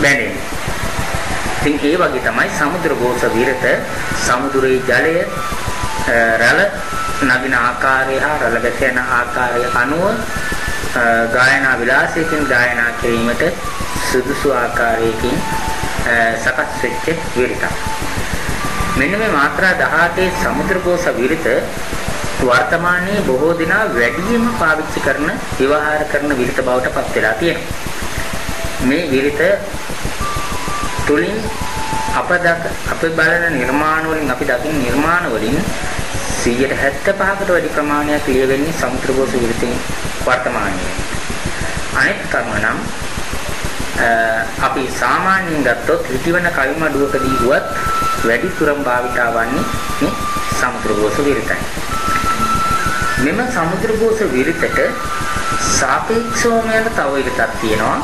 බැඳෙන්නේ. ඉතින් ඒ වගේ තමයි සමුද්‍ර ഘോഷ විරත සමුද්‍රයේ ජලය රළ නගින ආකාරය හා රළ ගැටෙන ආකාරය අනුව ගායනා විලාසයෙන් ගායනා කිරීමට සුදුසු ආකාරයකින් සකස් වෙච්ච විරතක්. මෙන්න මේ මාත්‍රා 18 සමුද්‍ර ഘോഷ විරත වර්තමානයේ බොහෝ දෙනා වැඩිම පාවිච්චි කරන විවහාර කරන විරත බවට පත් වෙලා තියෙනවා. මේ විරත තුලින් අපේ බලන නිර්මාණ වලින් අපි දකින නිර්මාණ වලින් 75%කට වැඩි ප්‍රමාණයක් ලියවෙන්නේ සමුද්‍ර ഘോഷ විරතෙන් වර්තමානයේ. අනෙක් කර්ම නම් අපි සාමාන්‍යයෙන් ගත්තොත් හිතවන කවිමඩුවකදී වුවත් වැඩි තුරම් භාවිතා වන්නේ මේ සමුද්‍ර ഘോഷ විරතයි. මෙම සමුද්‍ර ഘോഷ විරතට සාපේක්ෂවම යන තව විරතක් තියෙනවා.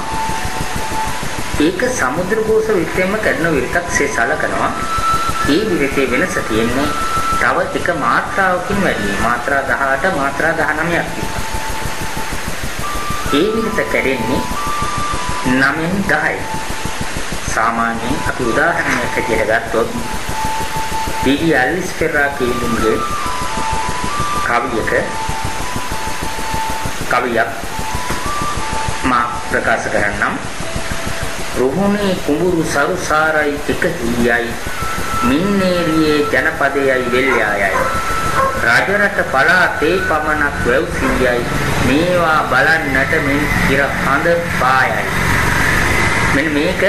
ඒක සමුද්‍ර ഘോഷ විරතෙන්ම කරන විරතක් සලකනවා. ඒ විරතේ වෙනස තියෙන්නේ තව එක මාත්‍රාවකින් වැඩි. මාත්‍රා 18 මාත්‍රා 19ක් තියෙනවා. ඒ විරත කැඩෙන්නේ 9න් 10යි. සාමාන්‍යයෙන් අපි උදාහරණයක් හැටියට ගත්තොත් ඩී.ඩී. ඇල්විස් පෙරේරා කියනුගේ කවියක් මා ප්‍රකාශ කරන්නම්. රුහුණේ කුඹුරු සරුසාරයි එක හීයයි මින්නේරියේ ජනපදයයි වෙල්යායයි රාජරට පලාතේ පමණක් වැව්සියයි මේවා බලන්නට මෙන් ඉර හඳ පායයි. මෙන්න මේක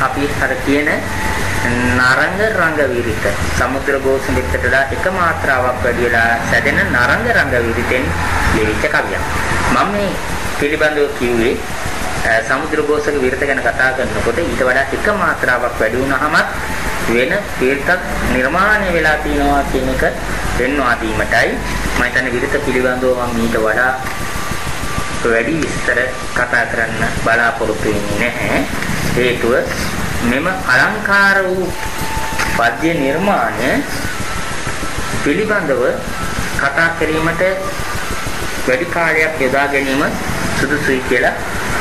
අපි අර කියන නරංග රංග විරිත සමුද්‍ර ഘോഷ විරිතටලා එක මාත්‍රාවක් වැඩිලා සැදෙන නරංග රංග විරිතෙන් ලියවිච්ච කවියක්. මම මේ පිළිබඳව කිව්වේ සමුද්‍ර ഘോഷක විරිත ගැන කතා කරනකොට ඊට වඩා එක මාත්‍රාවක් වැඩි වුණාම වෙන විරිතක් නිර්මාණය වෙලා තියෙනවා කියන එක පෙන්වා දීමටයි මම හිතන්නේ විරිත පිළිබඳව මම ඊට වඩා වැඩි විස්තර කතා කරන්න බලාපොරොත්තු වෙන්නේ නැහැ. හේතුව මෙම අලංකාර වූ පද්‍ය නිර්මාණය පිළිබඳව කතා කිරීමට වැඩි කාලයක් යොදා ගැනීම සුදුසුයි කියලා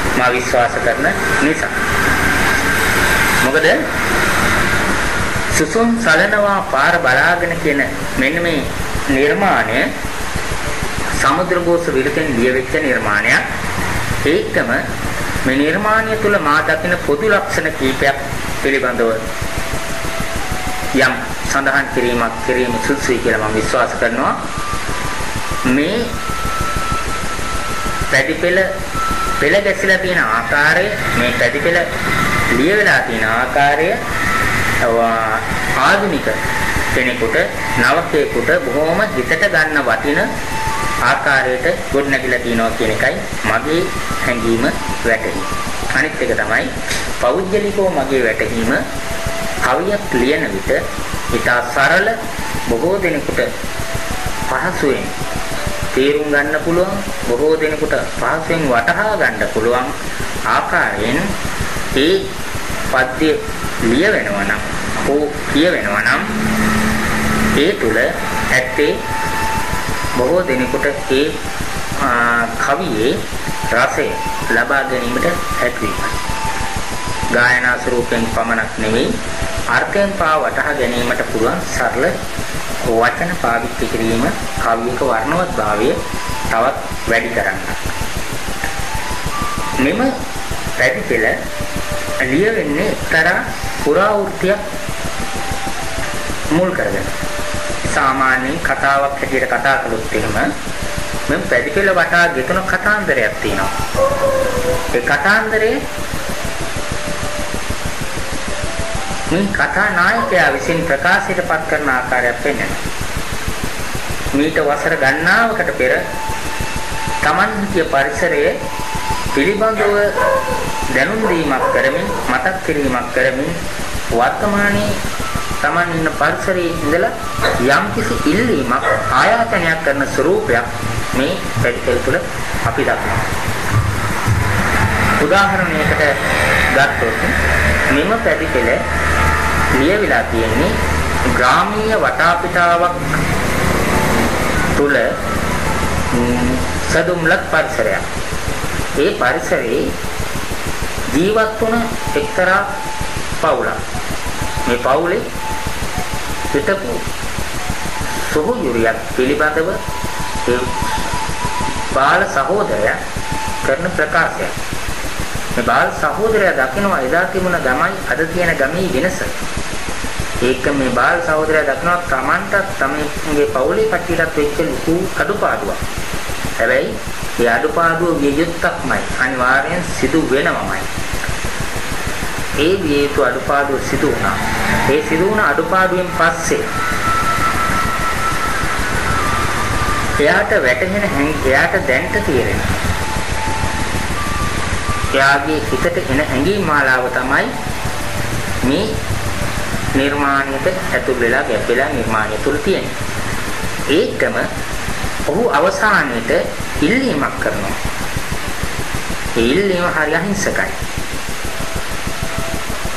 මම විශ්වාස කරන නිසා. මොකද සුසුම් සලනවා පාර බලාගෙන කියන මෙන්න මේ නිර්මාණය සමුද්‍ර ഘോഷ විරතෙන් ලියවෙච්ච නිර්මාණයක්. ඒකම මේ නිර්මාණය තුල මා දකින පොදු ලක්ෂණ කීපයක් පිළිබඳව යම් සඳහන් කිරීම සුදුසුයි කියලා මම විශ්වාස කරනවා. මේ පැතිපෙළ ගැසිලා තියෙන ආකාරය, මේ පැතිපෙළ ලියවිලා තියෙන ආකාරය ආධුනික කෙනෙකුට නවකයෙකුට බොහොම හිතට ගන්න වටින ආකාරයට ගොඩනැගිලා තියෙනවා කියන එකයි මගේ හැඟීම වැටහි. අනිත් එක තමයි පෞද්ගලිකව මගේ වැටහීම කවියක් ලියන විට ඉතා සරල බොහෝ දෙනෙකුට පහසුවෙන් තේරුම් ගන්න පුළුවන් බොහෝ දෙනෙකුට පහසුවෙන් වටහා ගන්න පුළුවන් ආකාරයෙන් ඒ පද්‍ය ලියවෙනවා නම් හෝ කියවෙනවා නම් ඒ තුල ඇත්තේ බොහෝ දෙනෙකුට ඒ කවියේ රසය ලබා ගැනීමට හැකියි. ගායනා ස්වරූපයෙන් පමණක් නෙවෙයි අර්ථයෙන් පා වටහා ගැනීමට පුළුවන් සරල වචන පාවිච්චි කිරීම කවියක වර්ණවත්භාවය තවත් වැඩි කරනවා. මෙම පැතිපෙළ ලියවෙන්නේ එක්තරා පුරාවෘත්තියක් මුල් කරගෙන. සාමාන්‍යයෙන් කතාවක් හැටියට කතා කළොත් එහෙම මෙම් පැතිපෙළ වටා ගෙතුන කතාන්දරයක් තියෙනවා. ඒ කතාන්දරේ මේ කතා නායකයා විසින් ප්‍රකාශයට පත් කරන ආකාරයක් වෙනවා. මීට වසර ගණනාවකට පෙර Taman හිටිය පරිසරයේ පිළිබඳව දැනුම් දීමක් කරමින් මතක් කිරීමක් කරමින් වර්තමානයේ Taman ඉන්න පරිසරයේ ඉඳලා යම්කිසි ඉල්ලීමක් ආයාචනයක් කරන ස්වරූපයක් මේ පැතිකඩ තුළ අපි දකිනවා. උදාහරණයකට ගත්තොත් මෙම පැතිකඩ ලියවිලා තියෙන්නේ ග්‍රාමීය වටාපිටාවක් තුළ සදුම්ලත් පරිසරයක්. ඒ පරිසරයේ ජීවත් වුණ එක්තරා පවුලක්. මේ පවුලේ හිටපු සොහොයුරියක් පිළිබඳව ඒ බාල සහෝදරයා කරන ප්‍රකාශයක්. මේ බාල සහෝදරයා දකිනවා එදා තිබුණ ගමයි අද තියෙන ගමේ වෙනස. ඒක මේ බාල සහෝදරයා දකිනවා Tamanට තමන්ගේ පවුලේ කට්ටියටත් වෙච්ච ලොකු අඩුපාඩුවක්. හැබැයි ඒ අඩුපාඩුව විය යුත්තක්මයි අනිවාර්යෙන් සිදු වෙනවමයි. ඒ විය යුතු අඩුපාඩුව සිදු වුණා. ඒ සිදු වුණ අඩුපාඩුවෙන් පස්සේ එයාට වැටහෙන එයාට දැනට තේරෙන එයාගේ හිතට එන හැඟීම් මාලාව තමයි මේ නිර්මාණයට ඇතුල් වෙලා ගැපෙලා නිර්මාණය තුල තියෙන්නේ. ඒකම ඔහු අවසානයේට ඉල්ලීමක් කරනවා. ඒ ඉල්ලීම හරි අහිංසකයි.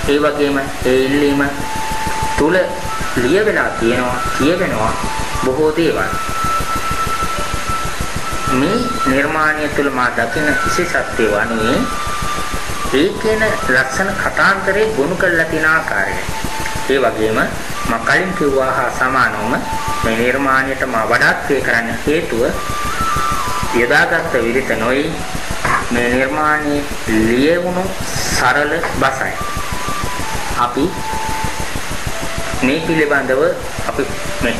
ඒ වගේම ඒ ඉල්ලීම තුල ලියවෙලා කියවෙනවා බොහෝ දේවල්. මේ නිර්මාණය තුළ මා දකින විශේෂත්වය වනුයේ ඒකේන ලක්ෂණ කතාන්තරේ ගොනු කරලා තියෙන ආකාරය. ඒ වගේම මා කලින් කිව්වා හා සමානවම මේ නිර්මාණයට මා වඩාත් ප්‍රිය කරන්න හේතුව යදාගත් විදිහට නොයි මේ නිර්මාණයේ ලියවුණු සරල බසයි. අපි මේ පිළිබඳව අපි මේ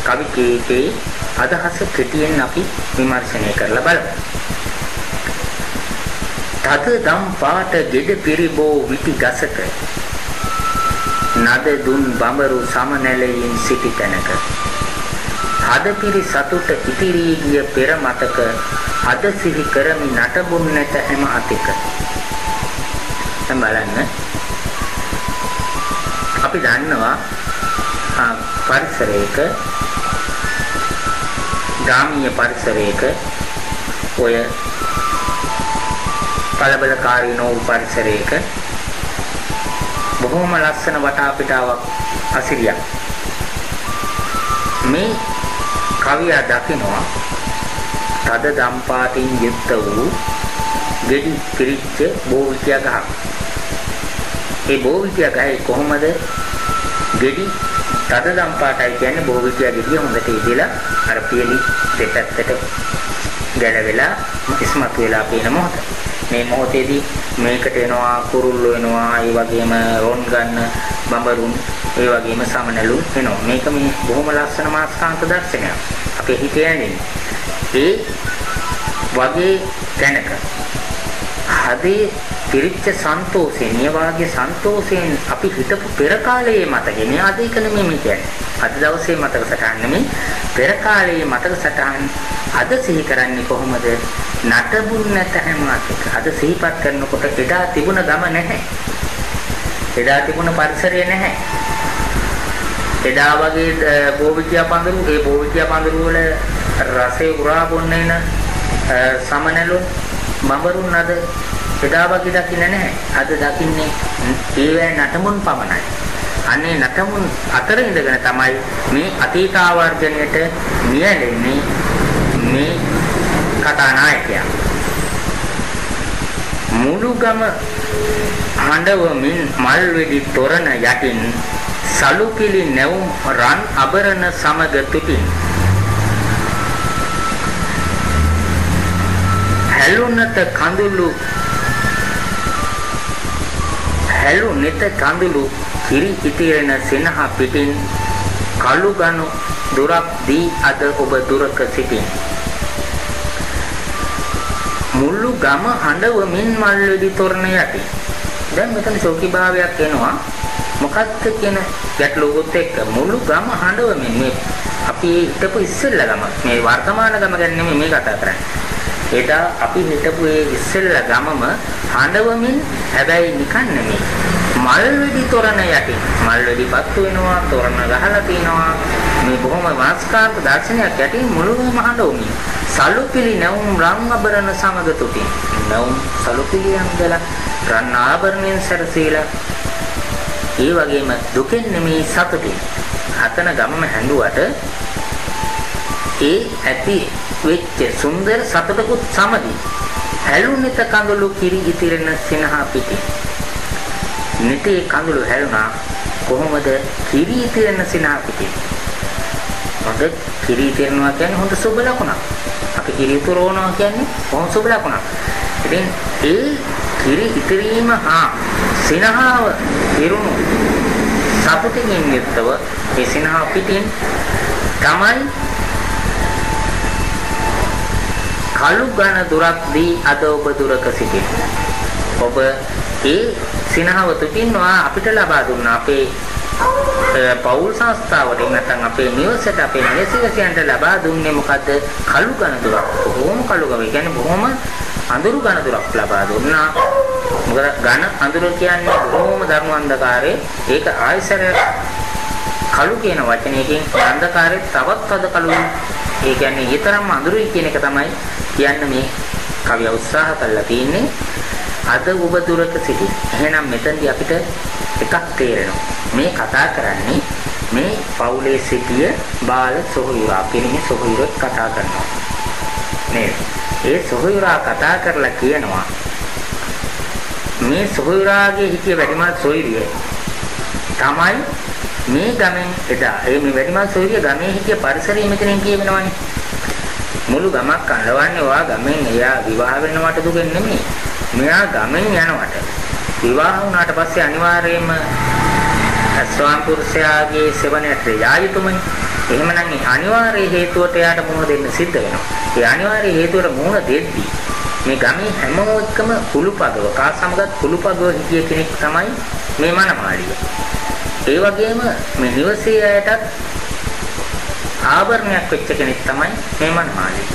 කවි කීකේ අදහස කෙටියෙන් අපි විමර්ශනය කරලා බලමු. තද දම් පාට ගෙඩ පිරිබෝ විටි ගසක නද දුන් බඹරු සමනැලයෙන් සිටි තැනක හද පිරි සතුට ඉතිරී ගිය පෙර මතක අද සිහි කරමි නටබුන් නැත හැම අතික. දැන් බලන්න අපි දන්නවා පරිසරයක ග්‍රාමීය පරිසරයක ඔය කලබලකාරී නොවු පරිසරයක බොහොම ලස්සන වටා පිටාවක් අසිරියක්. මේ කවියා දකිනවා තද දම්පාටින් යුක්ත වූ ගෙඩි පිරිච්ච බෝවිතිය ගහක්. ඒ බෝවිතිය ගහේ කොහොමද ගෙඩි තද දම්පාටයි කියන්නේ බෝවිතිය ගෙඩිය හොඳට ඉදලා අර පියලි දෙපැත්තට ගැලවෙලා ඉස්මතු වෙලා පේන මොහොත. මේ මොහොතේදී මේකට එනවා කුරුල්ලෝ එනවා, ඒ වගේම රොන් ගන්න බඹරුන්, ඒ වගේම සමනලු එනවා. මේක මේ බොහොම ලස්සන මාස්කාන්ත දර්ශනයක්. අපේ හිතේ ඇඳෙන්නේ. ඒ වගේ තැනක හදේ පිරිච්ච සන්තෝෂයෙන්, මේ වාගේ සන්තෝෂයෙන් අපි හිතපු පෙර කාලයේ මතකේ මේ අද එක නෙමෙයි මේ කියන්නේ. අද දවසේ මතක සටහන් නෙමෙයි, පෙර කාලයේ මතක සටහන් අද සිහි කරන්නේ කොහොමද? නටබුන් නැත හැමත් එක. අද සිහිපත් කරනකොට එදා තිබුණ ගම නැහැ. එදා තිබුණ පරිසරය නැහැ. එදා වගේ බෝවිතියා පඳුරු, ඒ බෝවිතියා පඳුරු වල රසය උරා බොන්නේන සමනලුන් බඹරුන් අද එදා වගේ දකින්න නැහැ. අද දකින්නේ ඒවැ නටමුන් පමණයි. අනේ නටමුන් අතර ඉඳගෙන තමයි මේ අතීත ආවර්ජනයට නියැලෙන්නේ මේ කතානායකයා. මුළු ගම හඬවමින් මල් වෙඩි තොරණ යටින් සලුපිලි නැවුම් රන් අබරණ සමග තුටින් හැලුනත කඳුළු කිරි ඉතිරෙන සෙනහ පිටින් කළු ගනු දුරක් දී අද ඔබ දුරක සිටින්. මුළු ගම හඬවමින් මල් වෙඩි තොරණ යටි. දැන් මෙතන ශෝකීභාවයක් එනවා. මොකක්ද කියන ගැටලුවොත් එක්ක මුළු ගම හඬවමින් මේ අපි හිටපු ඉස්සෙල්ලා ගම, මේ වර්තමාන ගම ගැන නෙමෙයි මේ කතා කරන්නේ. එදා අපි හිටපු ඒ ඉස්සෙල්ලා ගමම හඬවමින්, හැබැයි නිකන් නෙමෙයි, මල් වෙඩි තොරණ යටි මල් වෙඩි පත්තු වෙනවා, තොරණ ගහලා තිනවා. මේ බොහොම වාස්කාන්ත දර්ශනයක් යටින් මුළු ගම හඬවමින් සලුපිලි නැවුම් රන් ආභරණ සමග තුටින්. නැවුම් සලුපිලියන් දලා රන් ආභරණයෙන් සැරසීලා, ඒ වගේම දුකෙන් නෙමෙයි සතුටින් හතන ගමම හැඬුවට ඒ ඇති වෙච්ච සුන්දර සතුටකුත් සමගි හැලුනිත කඳුළු කිරි ඉතිරෙන සිනහ පිටි. නිතේ කඳුළු හැලුණා කොහොමද කිරි ඉතිරෙන සිනහ පිටි? හොඳ කිරි ඉතිරෙනවා කියන්නේ හොඳ සුබ ලකුණක්. අපි කිරි ඉතුරවනවා කියන්නේ කොහොම සුබ ලකුණක්. ඉතින් ඒ කිරි ඉතිරීම හා සිනහව ඉරුණු සතුටින් යුක්තව ඒ සිනහ පිටින් තමයි කලු ඝන දුරක් දී අද ඔබ දුරක සිටින. ඔබ ඒ සිනහව තුටින්වා අපිට ලබා දුන්න අපේ පෞල් සංස්ථාවට නැත්නම් අපේ නිවසට අපේ නිවසිකයන්ට ලබා දුන්නේ මොකද්ද? කලු ඝන දුරක්. බොහොම කලු ඝන. කියන්නේ බොහොම අඳුරු ඝන දුරක් ලබා දුන්නා. මොකද ඝන අඳුර කියන්නේ බොහොම ධර්ම අන්ධකාරයේ ඒක ආයසරයක් කලු කියන වචනයකින් අන්ධකාරයේ තවත් අද කලු ඒ කියන්නේ ඊතරම් අඳුරුයි කියන එක තමයි කියන්න මේ කවිය උත්සාහ කළා තියෙන්නේ. අද ඔබ දුරක සිටි. එහෙනම් මෙතනදී අපිට එකක් තේරෙනවා. මේ කතා කරන්නේ මේ පවුලේ සිටිය බාල සොහොයුරා පිරිමි සොහොයුරෙක් කතා කරනවා. නේද? ඒ සොහොයුරා කතා කරලා කියනවා මේ සොහොයුරාගේ හිටිය වැඩිමහල් සොයුරිය තමයි මේ ගමෙන් එදා මේ වැඩිමහල් සොයුරිය ගමේ හිටිය පරිසරය මෙතනින් කියවෙනවනේ. මුළු ගමක් අඬවන්නේ වා ගමෙන් එයා විවාහ වෙනවට දුකෙන් නෙමෙයි. මෙයා ගමෙන් යනවට විවාහ වුණාට පස්සේ අනිවාර්යයෙන්ම ස්වාම පුරුෂයාගේ සෙවණට යා යුතුමයි. එහෙමනම් ඒ අනිවාර්ය හේතුවට එයාට මුහුණ දෙන්න සිද්ධ වෙනවා. ඒ අනිවාර්ය හේතුවට මුහුණ දෙද්දී මේ ගමේ හැමෝම එක්කම කුළුපදව කාසමගත් කුළුපදව හිටිය කෙනෙක් තමයි මේ මනමාලිය. ඒ වගේම මේ නිවසේ අයටත් ආවරණයක් වෙච්ච කෙනෙක් තමයි මේ මනමාලිය.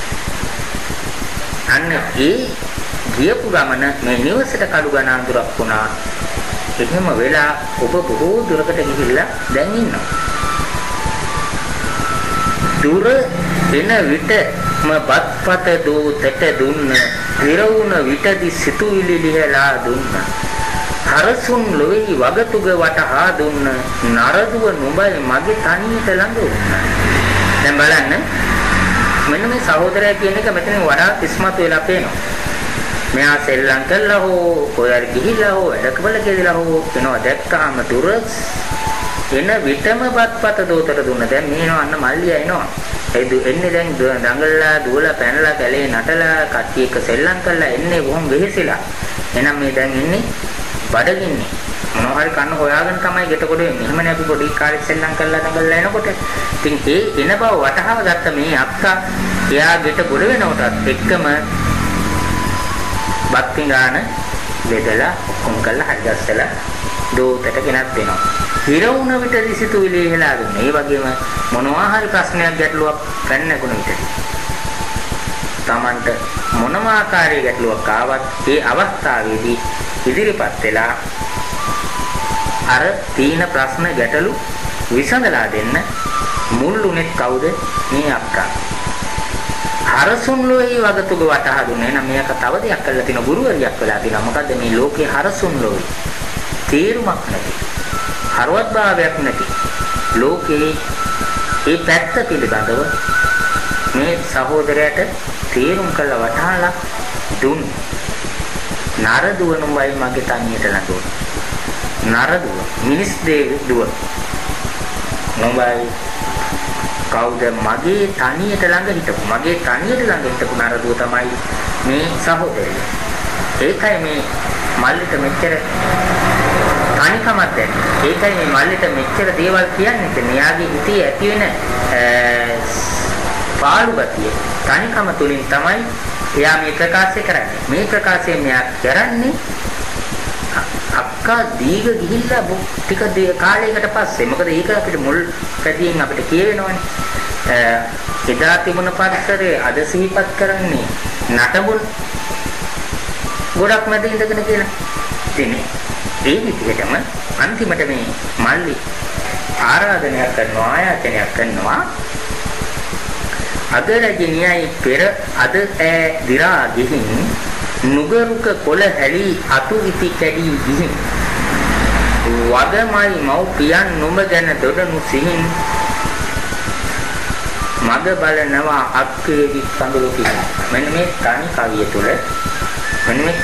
අන්න ඒ ගියපු ගමන මේ නිවසට කඩු ගණ අඳුරක් වුණා. එහෙම වෙලා ඔබ බොහෝ දුරකට ගිහිල්ලා දැන් ඉන්නවා. දුර එන විටම බත්පත දෝ තෙට දුන්න විරවුන විටදි සිතුවිලි ලිහලා දුන්න හරසුන් ලොවේහි වගතුග වටහා දුන්න නරදුව නුඹයි මගේ තනියට ළඟ වුණා. දැන් බලන්න මෙන්න මේ සහෝදරයා කියන එක මෙතනින් වඩා ඉස්මතු වෙලා පේනවා. මෙයා සෙල්ලම් කළා හෝ කොහේ ගිහිල්ලා හෝ වැඩකවල ගෙදලා හෝ වෙනවා දැක්කාම දුර එන විටම බත්පත දෝතට දුන්න. දැන් මේනවා අන්න මල්ලිය එනවා. එන්නේ දැන් දඟලලා දුවලා පැනලා කැලේ නටලා කට්ටිය එක්ක සෙල්ලම් කරලා එන්නේ බොහොම වෙහෙසිලා. එහෙනම් මේ දැන් ඉන්නේ බඩගින්නේ. මොනවා හරි කන්න හොයාගෙන තමයි ගෙට කොට වෙන්නේ. එහෙමනේ අපි පොඩි කාලේ සෙල්ලම් කරලා දඟලලා එනකොට. ඉතින් ඒ එන බව වටහාව ගත්ත මේ අක්කා එයා ගෙට ගොඩ වෙනකොටත් එක්කම බත් පිඟාන බෙදලා ඔක්කොම කරලා හරි ගස්සලා දෝතට ගෙනත් දෙනවා. හිර වුණ විට දිසිතුවිලි ඉහලා දුන්නා. ඒ වගේම මොනවා හරි ප්‍රශ්නයක් ගැටලුවක් පැන නැගුණ විට Tamanට මොනම ආකාරයක ගැටලුවක් ආවත් ඒ අවස්ථාවේදී ඉදිරිපත් වෙලා අර තීන ප්‍රශ්න ගැටලු විසඳලා දෙන්න මුල්ුණෙත් කවුද? මේ අක්කා. හරසුන් ලෝහි වගතුග වටහා දුන්නේ. එහෙනම් මේක තව දෙයක් කරලා තින ගුරුවරියක් වෙලා තිනවා. මොකද්ද මේ ලෝකේ හරසුන් ලෝහි? තේරුමක් නැති. හරවත් භාවයක් නැති. ලෝකේ ඒ පැත්ත පිළිබඳව මේ සහෝදරයාට තේරුම් කළ වටහාලා දුන්. නරදුව නුඹයි මගේ තනියට ළඟ. නරදුව මිනිස් දුව. නුඹයි කවුද මගේ තනියට ළඟ හිටපු මගේ තනියට ළඟ හිටපු නරදුව තමයි මේ සහෝදරය. ඒකයි මේ මල්ලිට මෙච්චර තනිකමක් දැන්. ඒකයි මේ මල්ලිට මෙච්චර දේවල් කියන්නේ. මෙයාගේ හිතේ ඇති වෙන පාළු ගතිය තනිකම තුලින් තමයි එයා මේ ප්‍රකාශය කරන්නේ. මේ ප්‍රකාශය මෙයා කරන්නේ අක්කා දීග ගිහිල්ලා ටික කාලයකට පස්සේ. මොකද ඒක අපිට මුල් පැතියෙන් අපිට කියවෙනවනේ. එදා තිබුණ පරිසරයේ අද සිහිපත් කරන්නේ නටබුන් ගොඩක් මැද ඉඳගෙන කියලා. ඉතින් ඒ විදිහටම අන්තිමට මේ මල්ලි ආරාධනයක් කරනවා ආයාචනයක් කරනවා. අද රජිනියයි පෙර අද ඈ දිරා ගිහින් නුගරුක කොළ හැලි අතු ඉති කැඩි ගිහින් වදමයි මව්පියන් නුඹ ගැන දොඩනු සිහින් මග බලනවා අක්කේ විත් කඳුළු කිහින්. මෙන්න මේ තනි කවිය තුල මෙන්න මේ